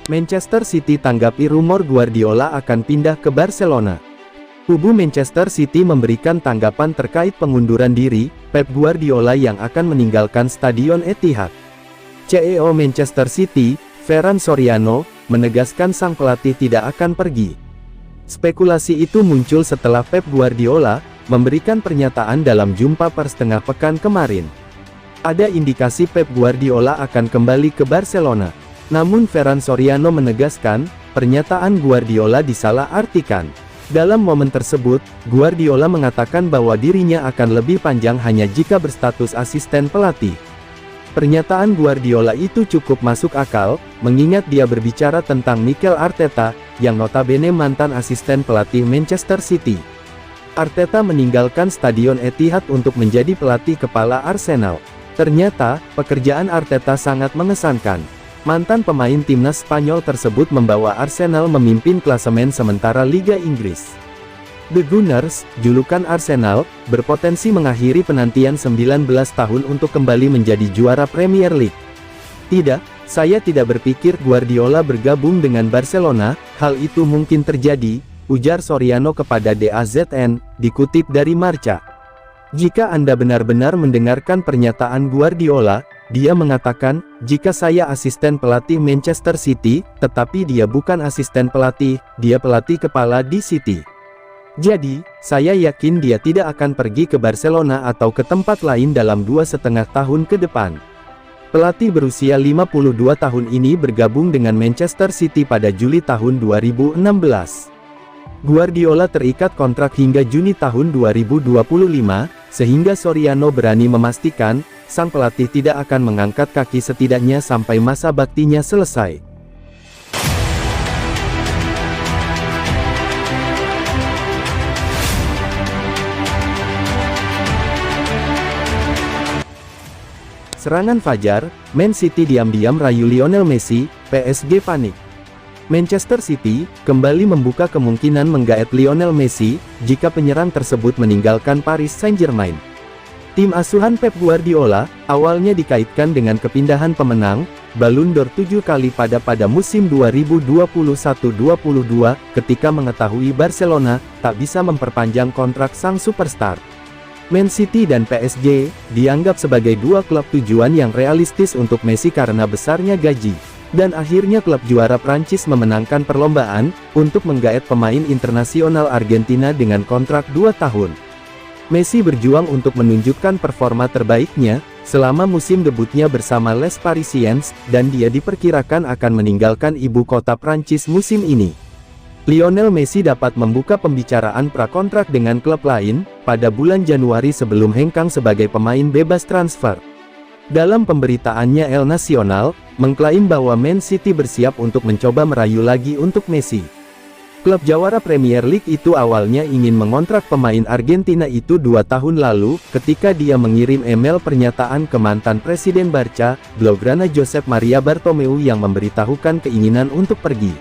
Manchester City tanggapi rumor Guardiola akan pindah ke Barcelona. Kubu Manchester City memberikan tanggapan terkait pengunduran diri Pep Guardiola yang akan meninggalkan Stadion Etihad. CEO Manchester City, Ferran Soriano, menegaskan sang pelatih tidak akan pergi. Spekulasi itu muncul setelah Pep Guardiola memberikan pernyataan dalam jumpa pers tengah pekan kemarin. Ada indikasi Pep Guardiola akan kembali ke Barcelona. Namun Ferran Soriano menegaskan, pernyataan Guardiola disalah-artikan. Dalam momen tersebut, Guardiola mengatakan bahwa dirinya akan lebih panjang hanya jika berstatus asisten pelatih. Pernyataan Guardiola itu cukup masuk akal, mengingat dia berbicara tentang Mikel Arteta, yang notabene mantan asisten pelatih Manchester City. Arteta meninggalkan Stadion Etihad untuk menjadi pelatih kepala Arsenal. Ternyata, pekerjaan Arteta sangat mengesankan. Mantan pemain timnas Spanyol tersebut membawa Arsenal memimpin klasemen sementara Liga Inggris. The Gunners, julukan Arsenal, berpotensi mengakhiri penantian 19 tahun untuk kembali menjadi juara Premier League. Tidak, saya tidak berpikir Guardiola bergabung dengan Barcelona, hal itu mungkin terjadi, ujar Soriano kepada DAZN, dikutip dari Marca. Jika Anda benar-benar mendengarkan pernyataan Guardiola, dia mengatakan, jika saya asisten pelatih Manchester City, tetapi dia bukan asisten pelatih, dia pelatih kepala di City. Jadi, saya yakin dia tidak akan pergi ke Barcelona atau ke tempat lain dalam 2,5 tahun ke depan. Pelatih berusia 52 tahun ini bergabung dengan Manchester City pada Juli tahun 2016. Guardiola terikat kontrak hingga Juni tahun 2025, sehingga Soriano berani memastikan, sang pelatih tidak akan mengangkat kaki setidaknya sampai masa baktinya selesai. Serangan fajar, Man City diam-diam rayu Lionel Messi, PSG panik. Manchester City kembali membuka kemungkinan menggaet Lionel Messi jika penyerang tersebut meninggalkan Paris Saint-Germain. Tim asuhan Pep Guardiola awalnya dikaitkan dengan kepindahan pemenang Ballon d'Or 7 kali pada musim 2021-22 ketika mengetahui Barcelona tak bisa memperpanjang kontrak sang superstar. Man City dan PSG dianggap sebagai dua klub tujuan yang realistis untuk Messi karena besarnya gaji. Dan akhirnya klub juara Prancis memenangkan perlombaan untuk menggaet pemain internasional Argentina dengan kontrak 2 tahun. Messi berjuang untuk menunjukkan performa terbaiknya selama musim debutnya bersama Les Parisiens, dan dia diperkirakan akan meninggalkan ibu kota Prancis musim ini. Lionel Messi dapat membuka pembicaraan prakontrak dengan klub lain pada bulan Januari sebelum hengkang sebagai pemain bebas transfer. Dalam pemberitaannya El Nacional mengklaim bahwa Man City bersiap untuk mencoba merayu lagi untuk Messi. Klub jawara Premier League itu awalnya ingin mengontrak pemain Argentina itu 2 tahun lalu, ketika dia mengirim email pernyataan ke mantan Presiden Barca, Blaugrana Josep Maria Bartomeu yang memberitahukan keinginan untuk pergi.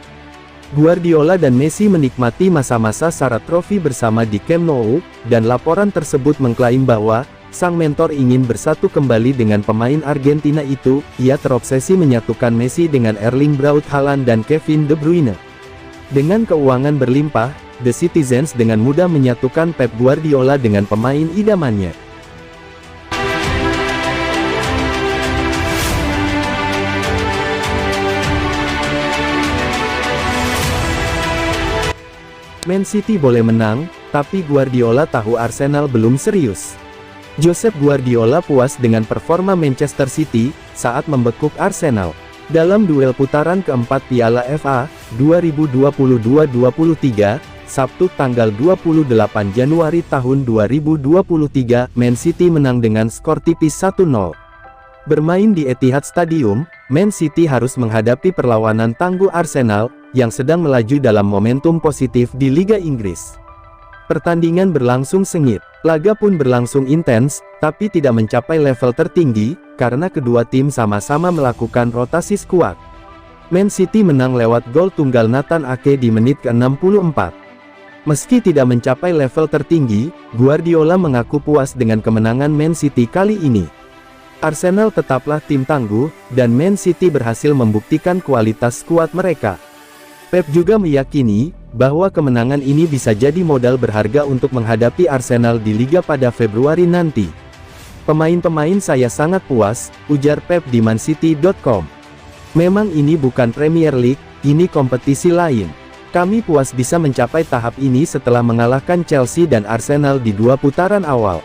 Guardiola dan Messi menikmati masa-masa syarat trofi bersama di Camp Nou, dan laporan tersebut mengklaim bahwa sang mentor ingin bersatu kembali dengan pemain Argentina itu. Ia terobsesi menyatukan Messi dengan Erling Braut Haaland dan Kevin De Bruyne. Dengan keuangan berlimpah, The Citizens dengan mudah menyatukan Pep Guardiola dengan pemain idamannya. Man City boleh menang, tapi Guardiola tahu Arsenal belum serius. Josep Guardiola puas dengan performa Manchester City saat membekuk Arsenal. Dalam duel putaran keempat Piala FA 2022-23, Sabtu tanggal 28 Januari tahun 2023, Man City menang dengan skor tipis 1-0. Bermain di Etihad Stadium, Man City harus menghadapi perlawanan tangguh Arsenal yang sedang melaju dalam momentum positif di Liga Inggris. Pertandingan berlangsung sengit, laga pun berlangsung intens, tapi tidak mencapai level tertinggi, karena kedua tim sama-sama melakukan rotasi skuad. Man City menang lewat gol tunggal Nathan Ake di menit ke-64. Meski tidak mencapai level tertinggi, Guardiola mengaku puas dengan kemenangan Man City kali ini. Arsenal tetaplah tim tangguh, dan Man City berhasil membuktikan kualitas skuad mereka. Pep juga meyakini bahwa kemenangan ini bisa jadi modal berharga untuk menghadapi Arsenal di Liga pada Februari nanti. "Pemain-pemain saya sangat puas," ujar Pep di mancity.com. "Memang ini bukan Premier League, ini kompetisi lain. Kami puas bisa mencapai tahap ini setelah mengalahkan Chelsea dan Arsenal di 2 putaran awal."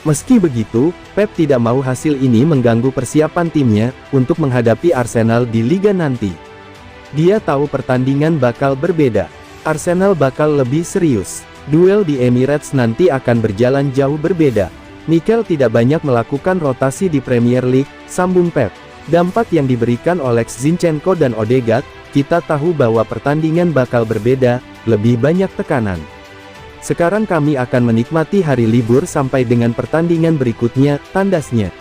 Meski begitu, Pep tidak mau hasil ini mengganggu persiapan timnya untuk menghadapi Arsenal di Liga nanti. Dia tahu pertandingan bakal berbeda. Arsenal bakal lebih serius. Duel di Emirates nanti akan berjalan jauh berbeda. Mikel tidak banyak melakukan rotasi di Premier League, sambung Pep. Dampak yang diberikan oleh Zinchenko dan Odegaard, kita tahu bahwa pertandingan bakal berbeda, lebih banyak tekanan. Sekarang kami akan menikmati hari libur sampai dengan pertandingan berikutnya, tandasnya.